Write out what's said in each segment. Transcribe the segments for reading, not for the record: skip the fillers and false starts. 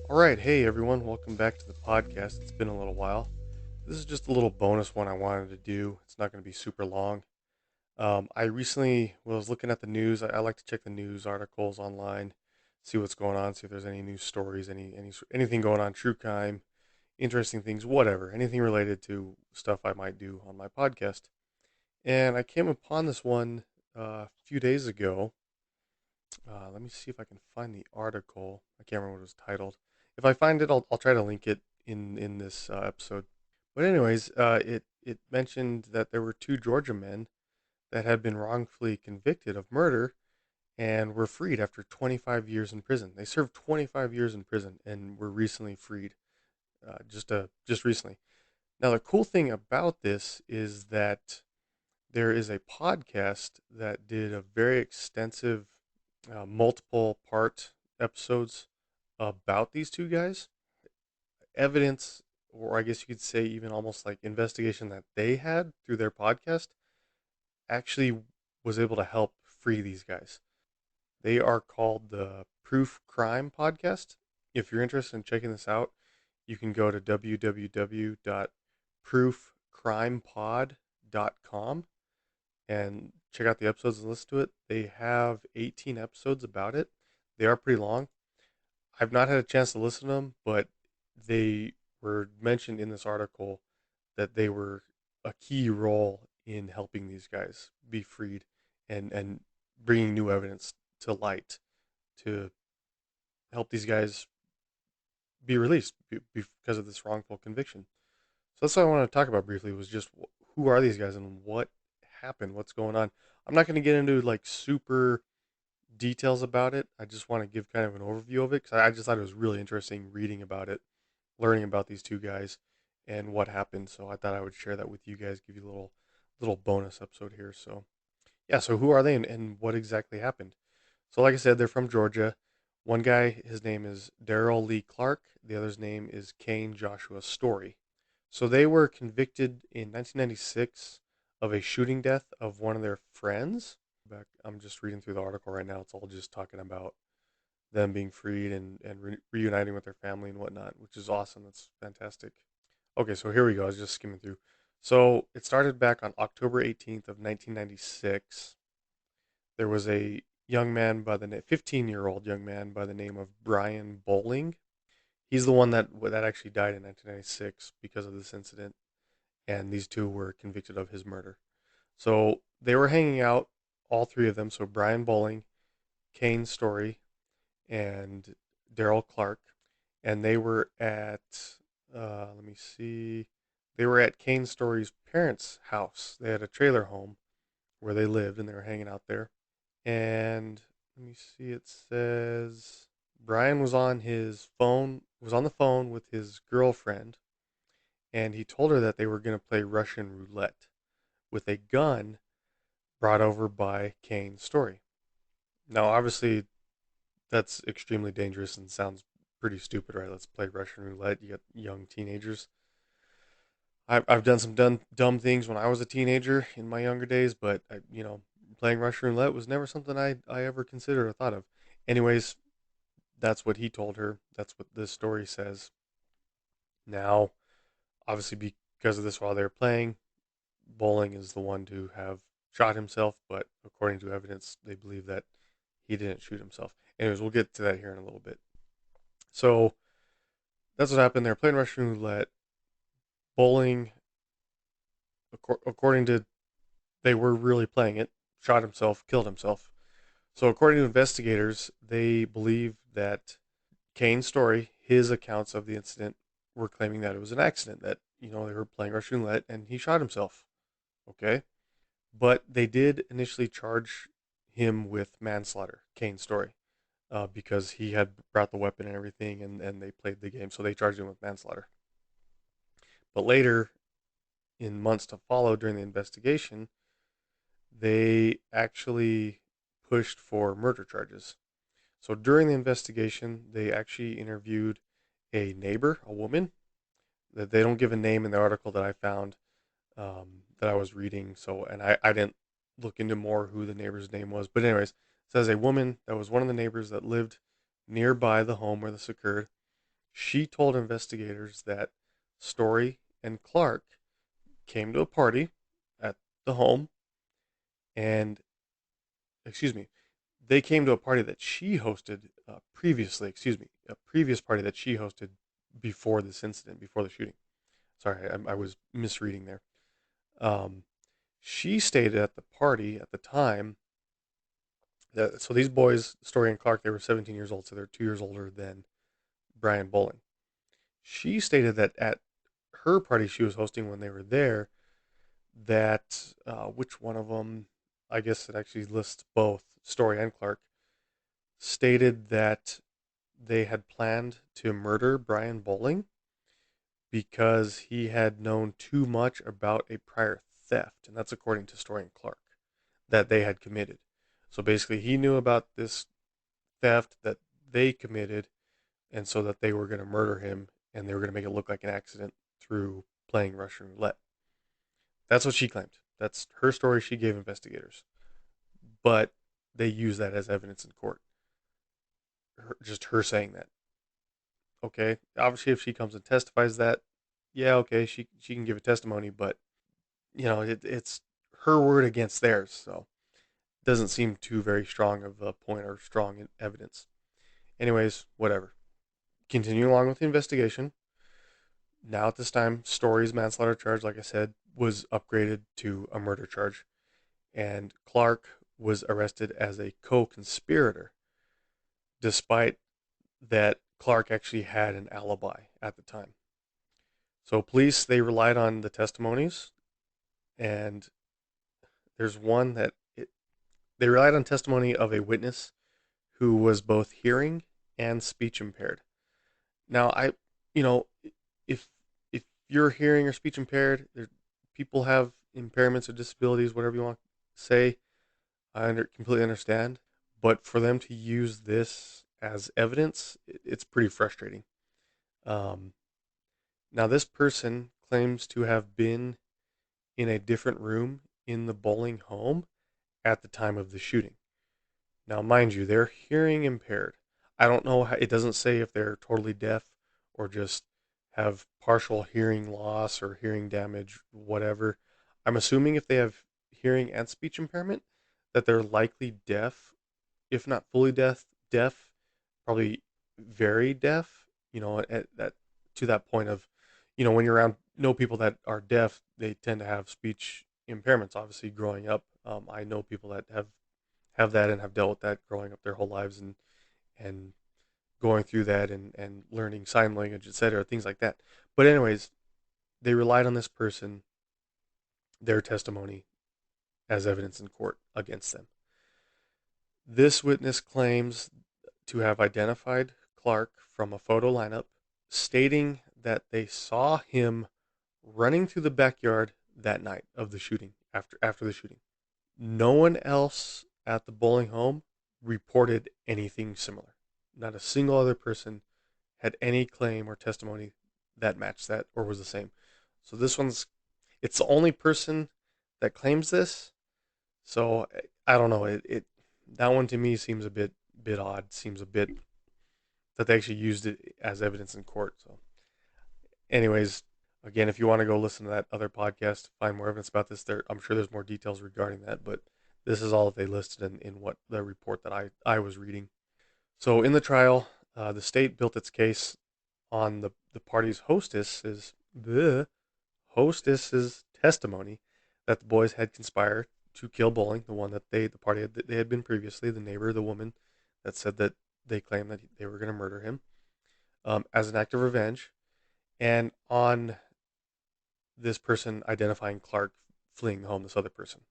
All right, hey everyone, welcome back to the podcast. It's been a little while. This is just a little bonus one I wanted to do. It's not going to be super long. I recently was looking at the news. I like to check the news articles online, see what's going on, see if there's any news stories, anything going on, true crime, interesting things, whatever, anything related to stuff I might do on my podcast. And I came upon this one a few days ago. Let me see if I can find the article. I can't remember what it was titled. If I find it, I'll try to link it in this episode. But anyways, it mentioned that there were two Georgia men that had been wrongfully convicted of murder and were freed after 25 years in prison. They served 25 years in prison and were recently freed, just recently. Now the cool thing about this is that there is a podcast that did a very extensive, multiple part episodes about these two guys. Evidence, or I guess you could say even almost like investigation that they had through their podcast, actually was able to help free these guys. They are called the Proof Crime Podcast. If you're interested in checking this out, you can go to www.proofcrimepod.com and check out the episodes and listen to it. They have 18 episodes about it. They are pretty long. I've not had a chance to listen to them, but they were mentioned in this article that they were a key role in helping these guys be freed and bringing new evidence to light to help these guys be released because of this wrongful conviction. So that's what I want to talk about briefly was just who are these guys and what happened, what's going on. I'm not going to get into like super details about it. I just want to give kind of an overview of it because I just thought it was really interesting reading about it, learning about these two guys and what happened. So I thought I would share that with you guys, give you a little bonus episode here. So yeah, so who are they and what exactly happened? So like I said, they're from Georgia. One guy, his name is Darrell Lee Clark. The other's name is Cain Joshua Storey. So they were convicted in 1996 of a shooting death of one of their friends. I'm just reading through the article right now. It's all just talking about them being freed and reuniting with their family and whatnot, which is awesome. That's fantastic. Okay, so here we go. I was just skimming through. So it started back on October 18th of 1996. There was a 15-year-old young man by the name of Brian Bowling. He's the one that actually died in 1996 because of this incident, and these two were convicted of his murder. So they were hanging out, all three of them. So Brian Bowling, Cain Storey, and Darrell Clark, and they were at let me see, they were at Cain Storey's parents' house. They had a trailer home where they lived, and they were hanging out there. And let me see, it says Brian was on the phone with his girlfriend, and he told her that they were going to play Russian roulette with a gun brought over by Cain Storey. Now, obviously, that's extremely dangerous and sounds pretty stupid, right? Let's play Russian roulette. You got young teenagers. I've done some dumb things when I was a teenager in my younger days, but playing Russian roulette was never something I ever considered or thought of. Anyways, that's what he told her. That's what this story says. Now, obviously, because of this, while they were playing, Bowling is the one to have shot himself, but according to evidence, they believe that he didn't shoot himself. Anyways, we'll get to that here in a little bit. So that's what happened. They're playing Russian roulette. Bowling, according to, they were really playing it, shot himself, killed himself. So according to investigators, they believe that Cain's story, his accounts of the incident, were claiming that it was an accident, that, they were playing Russian roulette and he shot himself. Okay. But they did initially charge him with manslaughter, Cain's story, because he had brought the weapon and everything, and they played the game. So they charged him with manslaughter. But later, in months to follow during the investigation, they actually pushed for murder charges. So during the investigation, they actually interviewed a neighbor, a woman, that they don't give a name in the article that I found, that I was reading. So, and I didn't look into more who the neighbor's name was. But anyways, it says a woman that was one of the neighbors that lived nearby the home where this occurred She told investigators that Story and Clark came to a party at the home, and excuse me, they came to a party that she hosted previously. Excuse me, a previous party that she hosted before this incident, before the shooting. Sorry, I was misreading there. Um, she stated at the party at the time that so these boys, Story and Clark, they were 17 years old, so they're 2 years older than Brian Bowling. She stated that at her party she was hosting when they were there, that which one of them? I guess it actually lists both Story and Clark. Stated that they had planned to murder Brian Bowling because he had known too much about a prior theft, and that's according to Story and Clark, that they had committed. So basically, he knew about this theft that they committed, and so that they were going to murder him, and they were going to make it look like an accident through playing Russian roulette. That's what she claimed. That's her story she gave investigators. But they use that as evidence in court. Just her saying that. Okay, obviously, if she comes and testifies that, yeah, okay, she can give a testimony, but it's her word against theirs, so it doesn't seem too very strong of a point or strong evidence. Anyways, whatever. Continuing along with the investigation. Now at this time, Story's manslaughter charge, like I said, was upgraded to a murder charge, and Clark was arrested as a co-conspirator, despite that Clark actually had an alibi at the time. So police, they relied on the testimonies, and there's one that they relied on testimony of a witness who was both hearing and speech impaired. Now, you know, if if you're hearing or speech impaired, people have impairments or disabilities, whatever you want to say. Completely understand, but for them to use this as evidence, it's pretty frustrating. Um, Now, this person claims to have been in a different room in the bowling home at the time of the shooting. Now, mind you, they're hearing impaired. I don't know how, it doesn't say if they're totally deaf or just have partial hearing loss or hearing damage, whatever. I'm assuming if they have hearing and speech impairment, that they're likely deaf, if not fully deaf, probably very deaf, at that to that point of, when you're around people that are deaf, they tend to have speech impairments. Obviously, growing up, I know people that have that and have dealt with that growing up their whole lives, and going through that, and learning sign language, etc., things like that. But anyways, they relied on this person, their testimony, as evidence in court against them. This witness claims to have identified Clark from a photo lineup, stating that they saw him running through the backyard that night of the shooting, after the shooting. No one else at the bowling home reported anything similar. Not a single other person had any claim or testimony that matched that or was the same. So it's the only person that claims this. So I don't know. It that one to me seems a bit odd. Seems a bit that they actually used it as evidence in court. So, anyways, again, if you want to go listen to that other podcast, find more evidence about this, I'm sure there's more details regarding that. But this is all that they listed in what the report that I was reading. So in the trial, the state built its case on the party's hostess's testimony that the boys had conspired to kill Bowling, the one that the party they had been previously, the neighbor, the woman that said that they claimed that they were going to murder him, as an act of revenge, and on this person identifying Clark fleeing home, this other person.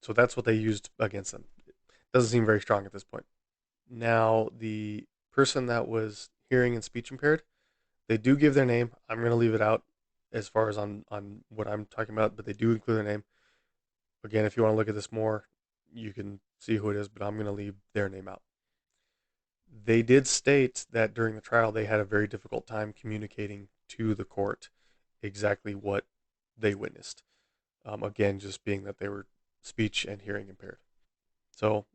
So that's what they used against them. Doesn't seem very strong at this point. Now, the person that was hearing and speech impaired, they do give their name. I'm going to leave it out as far as on what I'm talking about, but they do include their name. Again, if you want to look at this more, you can see who it is, but I'm going to leave their name out. They did state that during the trial they had a very difficult time communicating to the court exactly what they witnessed. Again, just being that they were speech and hearing impaired. So,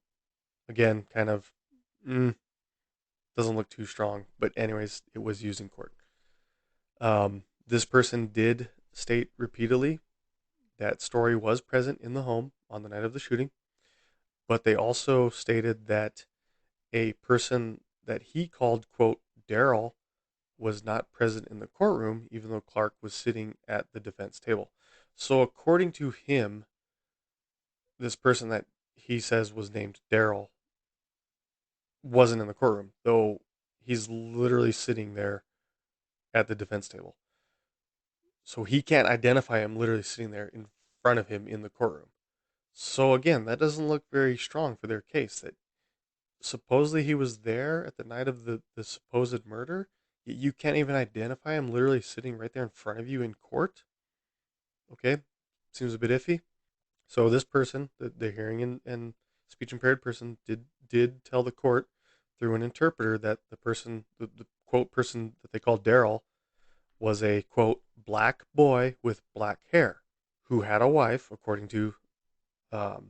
again, kind of, mm, Doesn't look too strong, but anyways, it was used in court. This person did state repeatedly that Story was present in the home on the night of the shooting, but they also stated that a person that he called, quote, Darrell, was not present in the courtroom, even though Clark was sitting at the defense table. So, according to him, this person that he says was named Darrell wasn't in the courtroom, though he's literally sitting there at the defense table. So he can't identify him literally sitting there in front of him in the courtroom. So again, that doesn't look very strong for their case that supposedly he was there at the night of the supposed murder. You can't even identify him literally sitting right there in front of you in court. Okay, seems a bit iffy. So this person, the hearing and speech impaired person, did tell the court through an interpreter that the person, the quote person that they called Darrell, was a quote black boy with black hair who had a wife, according to um,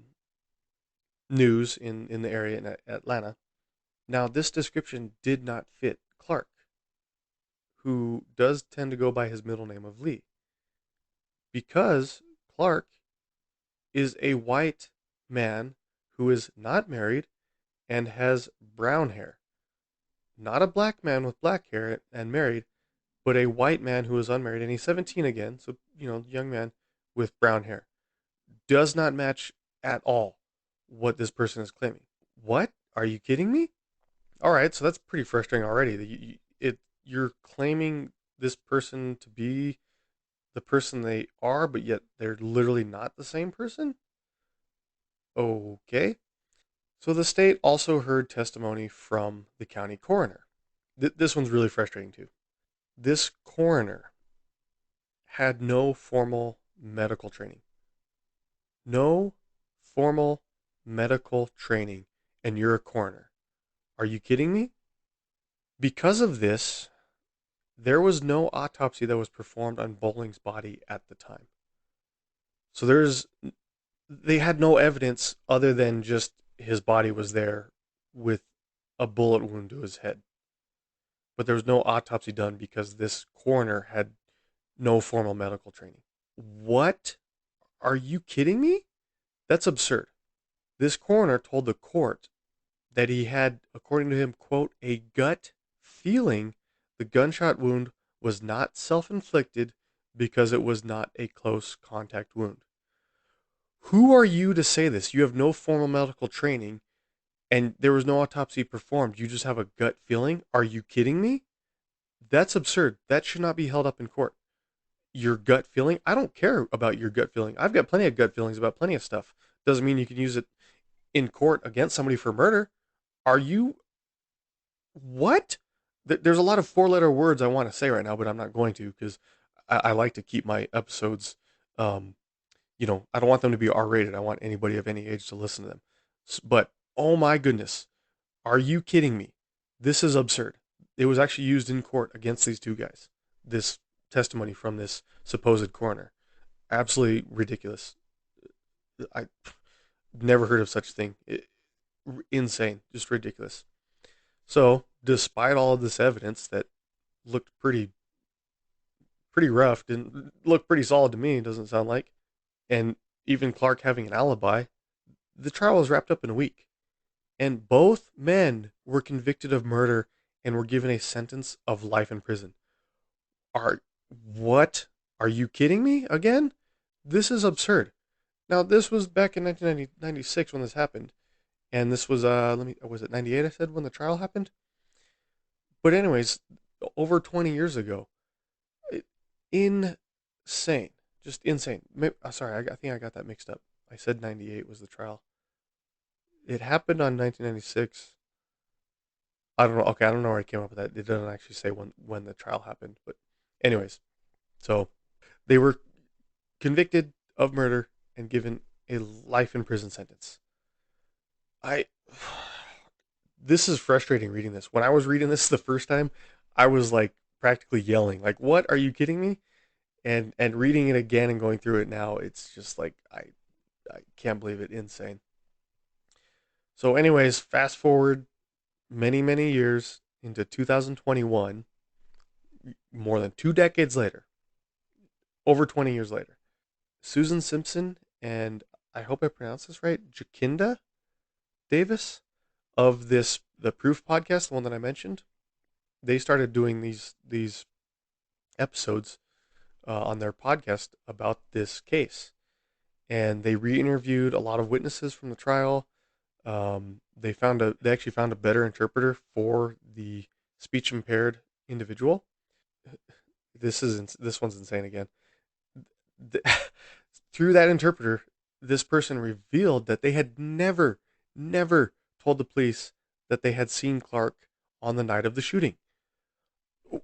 news in the area in Atlanta. Now, this description did not fit Clark, who does tend to go by his middle name of Lee, because Clark is a white man who is not married and has brown hair. Not a black man with black hair and married, but a white man who is unmarried and he's 17 again, so young man with brown hair. Does not match at all what this person is claiming. What? Are you kidding me? All right, so that's pretty frustrating already. That you're claiming this person to be the person they are, but yet they're literally not the same person. Okay. So the state also heard testimony from the county coroner. This one's really frustrating too. This coroner had no formal medical training. No formal medical training, and you're a coroner. Are you kidding me? Because of this, there was no autopsy that was performed on Bowling's body at the time. So they had no evidence other than just his body was there with a bullet wound to his head. But there was no autopsy done because this coroner had no formal medical training. What? Are you kidding me? That's absurd. This coroner told the court that he had, according to him, quote, a gut feeling the gunshot wound was not self inflicted because it was not a close contact wound. Who are you to say this? You have no formal medical training and there was no autopsy performed. You just have a gut feeling? Are you kidding me? That's absurd. That should not be held up in court. Your gut feeling? I don't care about your gut feeling. I've got plenty of gut feelings about plenty of stuff. Doesn't mean you can use it in court against somebody for murder. Are you what? There's a lot of four-letter words I want to say right now, but I'm not going to because I like to keep my episodes. Um, I don't want them to be R-rated. I want anybody of any age to listen to them. But oh my goodness, are you kidding me? This is absurd. It was actually used in court against these two guys. This testimony from this supposed coroner, absolutely ridiculous. I never heard of such a thing. Insane, just ridiculous. So, despite all of this evidence that looked pretty rough, didn't look pretty solid to me, doesn't sound like, and even Clark having an alibi, the trial was wrapped up in a week. And both men were convicted of murder and were given a sentence of life in prison. Are what? Are you kidding me again? This is absurd. Now, this was back in 1996 when this happened. And this was was it 98 I said when the trial happened? But anyways, over 20 years ago. Insane. Just insane. Sorry, I think I got that mixed up. I said 98 was the trial. It happened on 1996. I don't know. Okay, I don't know where I came up with that. It doesn't actually say when the trial happened. But anyways, so they were convicted of murder and given a life in prison sentence. I this is frustrating reading this. When I was reading this the first time, I was like practically yelling, like, "What? Are you kidding me?" And reading it again and going through it now, it's just like I can't believe it. Insane. So, anyways, fast forward many years into 2021, more than 2 decades later, over 20 years later. Susan Simpson and, I hope I pronounced this right, Jacinda Davis of the Proof podcast, the one that I mentioned. They started doing these episodes on their podcast about this case, and they re-interviewed a lot of witnesses from the trial. They actually found a better interpreter for the speech impaired individual. This one's insane again. The, through that interpreter, this person revealed that they had never told the police that they had seen Clark on the night of the shooting.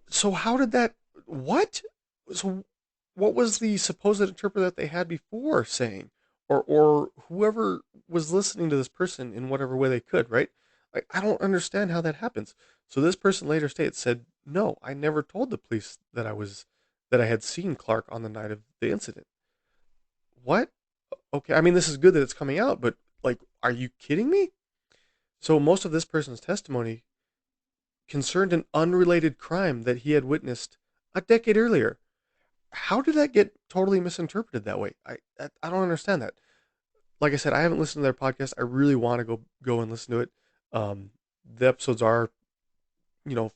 So how did that? What? So what was the supposed interpreter that they had before saying, or whoever was listening to this person in whatever way they could, right? Like, I don't understand how that happens. So this person later said, no, I never told the police that I had seen Clark on the night of the incident. What? Okay, I mean, this is good that it's coming out, but like, are you kidding me? So most of this person's testimony concerned an unrelated crime that he had witnessed a decade earlier. How did that get totally misinterpreted that way? I don't understand that. Like I said, I haven't listened to their podcast. I really want to go and listen to it. The episodes are,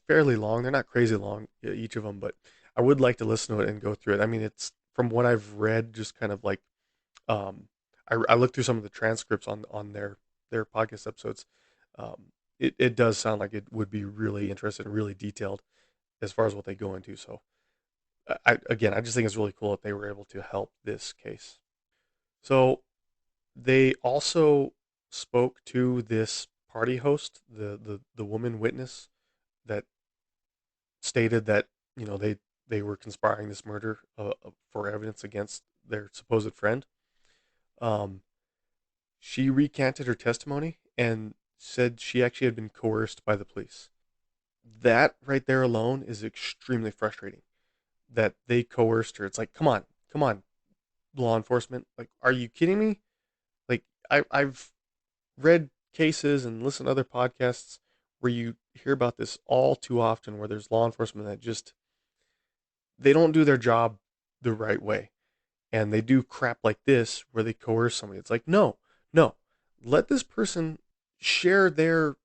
fairly long. They're not crazy long, each of them, but I would like to listen to it and go through it. I mean, it's from what I've read, just kind of like, um, I looked through some of the transcripts on their podcast episodes. It does sound like it would be really interesting, really detailed as far as what they go into. So I just think it's really cool that they were able to help this case. So they also spoke to this party host, the woman witness that stated that they were conspiring this murder for evidence against their supposed friend. Um, she recanted her testimony and said she actually had been coerced by the police. That right there alone is extremely frustrating. That they coerced her. It's like, come on, law enforcement. Like, are you kidding me? Like, I've read cases and listened to other podcasts where you hear about this all too often, where there's law enforcement that just they don't do their job the right way, and they do crap like this where they coerce somebody. It's like, no, no, let this person share their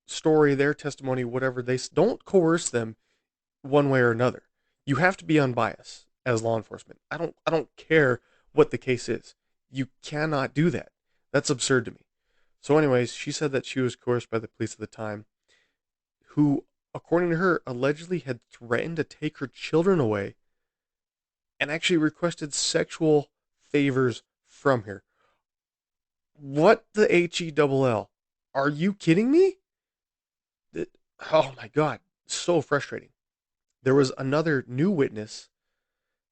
story, their testimony, whatever. Don't coerce them one way or another. You have to be unbiased as law enforcement. I don't care what the case is. You cannot do that. That's absurd to me. So anyways, she said that she was coerced by the police at the time, who, according to her, allegedly had threatened to take her children away and actually requested sexual favors from her. What the HELL? Are you kidding me? Oh my God, so frustrating. There was another new witness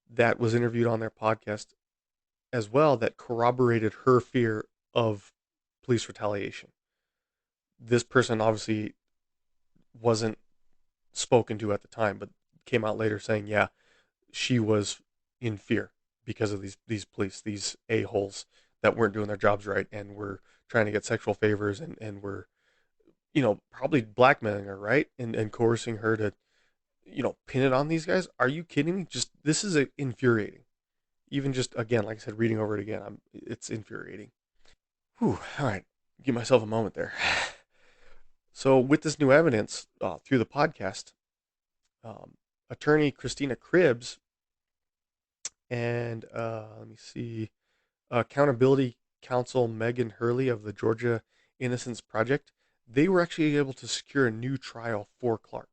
that was interviewed on their podcast as well that corroborated her fear of police retaliation. This person obviously wasn't spoken to at the time, but came out later saying, yeah, she was in fear because of these police, these a-holes that weren't doing their jobs right and were trying to get sexual favors and were, probably blackmailing her, right? And coercing her to, pin it on these guys. Are you kidding me? Just, this is infuriating. Even just, again, like I said, reading over it again, it's infuriating. Whew, all right, give myself a moment there. So with this new evidence through the podcast, attorney Christina Cribbs and let me see, accountability counsel Megan Hurley of the Georgia Innocence Project, they were actually able to secure a new trial for Clark.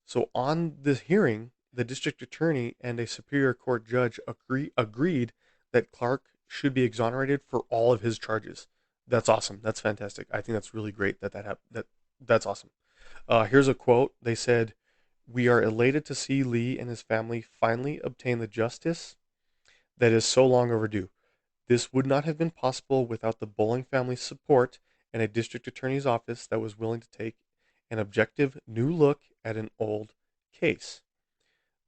So on the hearing, the district attorney and a superior court judge agreed that Clark should be exonerated for all of his charges. That's awesome. That's fantastic. I think that's really great that happened. That's awesome. Here's a quote. They said, "We are elated to see Lee and his family finally obtain the justice that is so long overdue. This would not have been possible without the Bowling family's support and a district attorney's office that was willing to take an objective new look at an old case.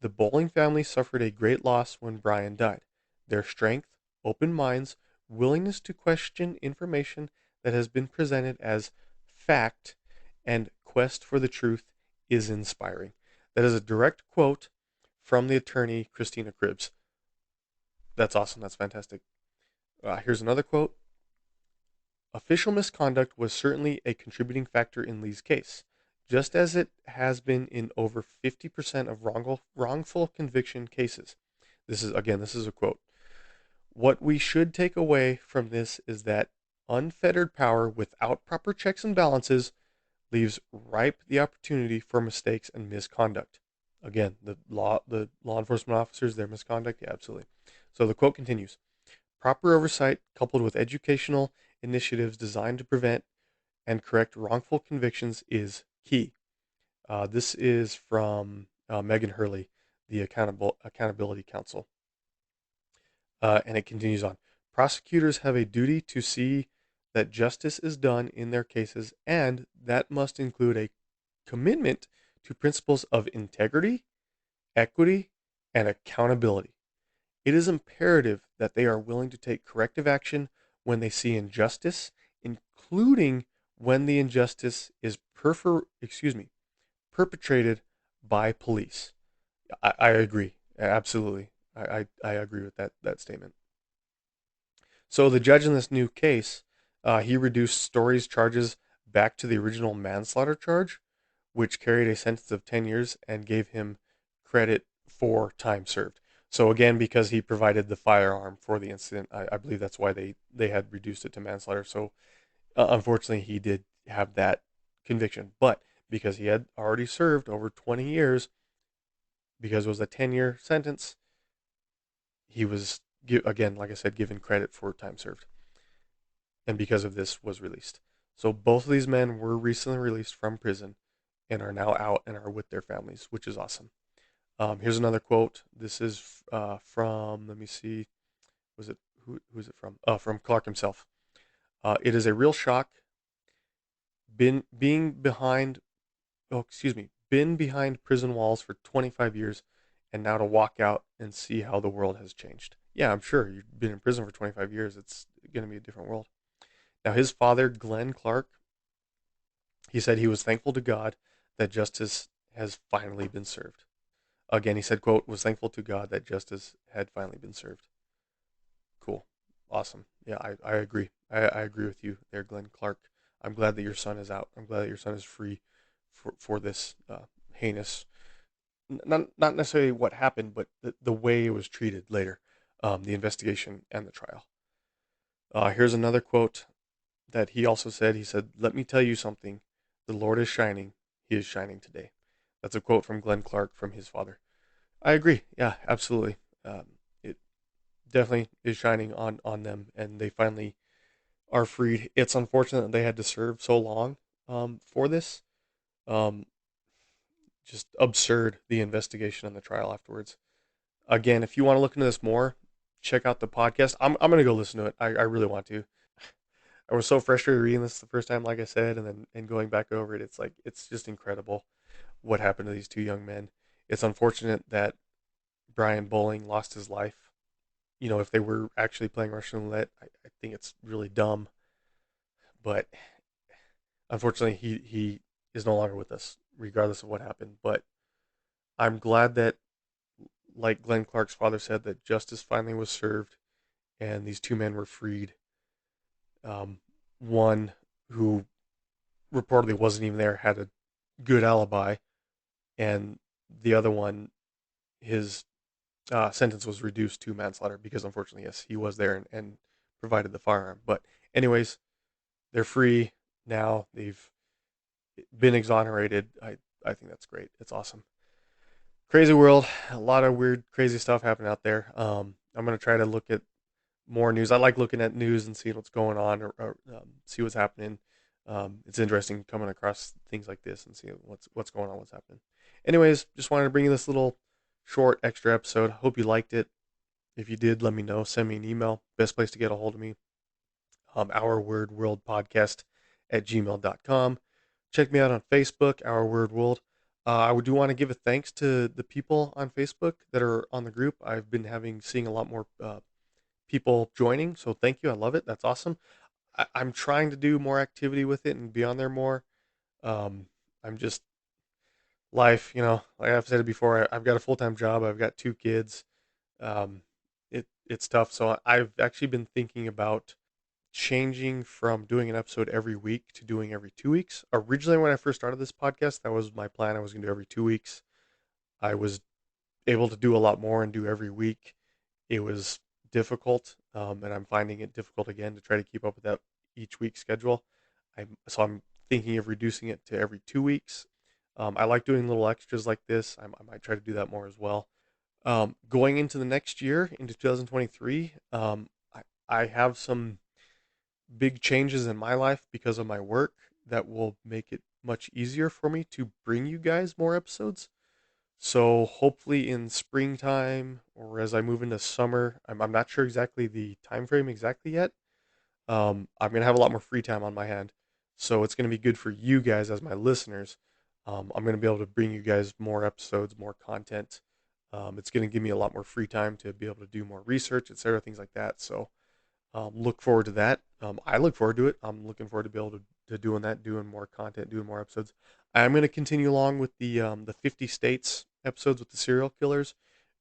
The Bowling family suffered a great loss when Brian died. Their strength, open minds, willingness to question information that has been presented as fact, and quest for the truth is inspiring. That is a direct quote from the attorney, Christina Cribbs. That's awesome. That's fantastic. Here's another quote. Official misconduct was certainly a contributing factor in Lee's case, just as it has been in over 50% of wrongful conviction cases. This is a quote. What we should take away from this is that unfettered power without proper checks and balances leaves ripe the opportunity for mistakes and misconduct. Again, the law enforcement officers, their misconduct, yeah, absolutely. So the quote continues. Proper oversight coupled with educational initiatives designed to prevent and correct wrongful convictions is key. This is from Megan Hurley, the Accountability Council. And it continues on. Prosecutors have a duty to see that justice is done in their cases, and that must include a commitment to principles of integrity, equity, and accountability. It is imperative that they are willing to take corrective action when they see injustice, including when the injustice is perpetrated by police. I agree. Absolutely. I agree with that statement. So the judge in this new case, he reduced Storey's charges back to the original manslaughter charge, which carried a sentence of 10 years and gave him credit for time served. So again, because he provided the firearm for the incident, I believe that's why they had reduced it to manslaughter. So unfortunately, he did have that conviction. But because he had already served over 20 years, because it was a 10-year sentence, he was, again, like I said, given credit for time served. And because of this, was released. So both of these men were recently released from prison and are now out and are with their families, which is awesome. Here's another quote. This is from, let me see, was it, who's it from? From Clark himself. It is a real shock being behind, oh, excuse me, been behind prison walls for 25 years and now to walk out and see how the world has changed. Yeah, I'm sure you've been in prison for 25 years. It's going to be a different world. Now, his father, Glenn Clark, he said he was thankful to God that justice has finally been served. Again, he said, quote, was thankful to God that justice had finally been served. Cool. Awesome. Yeah, I agree. I agree with you there, Glenn Clark. I'm glad that your son is out. I'm glad that your son is free for this heinous, not necessarily what happened, but the way it was treated later, the investigation and the trial. Here's another quote that he also said. He said, let me tell you something. The Lord is shining. He is shining today. That's a quote from Glenn Clark from his father. I agree. Yeah, absolutely. It definitely is shining on them, and they finally are freed. It's unfortunate that they had to serve so long for this. Um, just absurd, the investigation and the trial afterwards. Again, if you want to look into this more, check out the podcast. I'm going to go listen to it. I really want to. I was so frustrated reading this the first time, like I said, and then and going back over it. It's like it's just incredible what happened to these two young men. It's unfortunate that Brian Bowling lost his life. You know, if they were actually playing Russian roulette, I think it's really dumb. But unfortunately, he is no longer with us, regardless of what happened. But I'm glad that, like Glenn Clark's father said, that justice finally was served and these two men were freed. Um, one who reportedly wasn't even there had a good alibi, and the other one, his sentence was reduced to manslaughter because, unfortunately, yes, he was there and provided the firearm. But, anyways, they're free now. They've been exonerated. I think that's great. It's awesome. Crazy world. A lot of weird, crazy stuff happening out there. I'm gonna try to look at more news. I like looking at news and seeing what's going on or see what's happening. It's interesting coming across things like this and seeing what's going on, what's happening. Anyways, just wanted to bring you this little short extra episode. Hope you liked it. If you did, let me know. Send me an email. Best place to get a hold of me. Our Word World Podcast at gmail.com. Check me out on Facebook, Our Word World. I do want to give a thanks to the people on Facebook that are on the group. I've been seeing a lot more people joining, so thank you. I love it. That's awesome. I'm trying to do more activity with it and be on there more. Um, I'm just life, like I've said it before. I've got a full time job. I've got two kids. Um, it's tough. So I've actually been thinking about changing from doing an episode every week to doing every 2 weeks. Originally, when I first started this podcast, that was my plan. I was going to do every 2 weeks. I was able to do a lot more and do every week. It was difficult, and I'm finding it difficult again to try to keep up with that each week schedule. So I'm thinking of reducing it to every 2 weeks. I like doing little extras like this. I might try to do that more as well. Going into the next year, into 2023, I have some big changes in my life because of my work that will make it much easier for me to bring you guys more episodes. So hopefully in springtime or as I move into summer, I'm not sure exactly the time frame exactly yet. I'm gonna have a lot more free time on my hand, so it's gonna be good for you guys as my listeners. I'm gonna be able to bring you guys more episodes, more content. It's gonna give me a lot more free time to be able to do more research, etc., things like that. So look forward to that. I look forward to it. I'm looking forward to be able to doing that, doing more content, doing more episodes. I'm going to continue along with the 50 states episodes with the serial killers,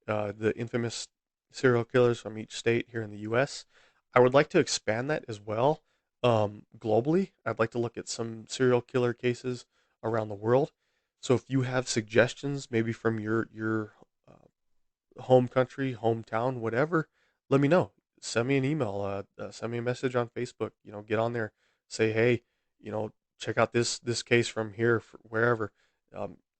the infamous serial killers from each state here in the U.S. I would like to expand that as well globally. I'd like to look at some serial killer cases around the world. So if you have suggestions, maybe from your home country, hometown, whatever, let me know. Send me an email. Send me a message on Facebook. Get on there. Say, hey, check out this case from here, wherever.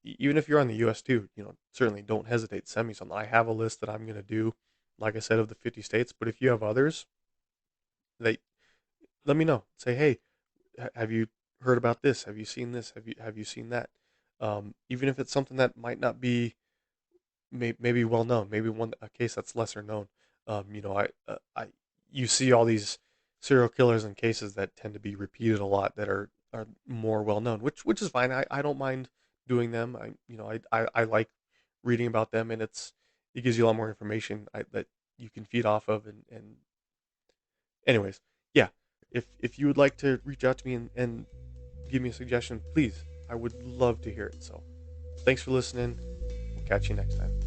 Even if you're on the U.S. too, certainly don't hesitate. Send me something. I have a list that I'm gonna do, like I said, of the 50 states. But if you have others, that let me know. Say, hey, have you heard about this? Have you seen this? Have you seen that? Even if it's something that might not be maybe well known, maybe one a case that's lesser known. I you see all these serial killers and cases that tend to be repeated a lot that are more well known, which is fine. I don't mind doing them. I like reading about them, and it gives you a lot more information that you can feed off of. And anyways, yeah, if you would like to reach out to me and give me a suggestion, please, I would love to hear it. So thanks for listening. We'll catch you next time.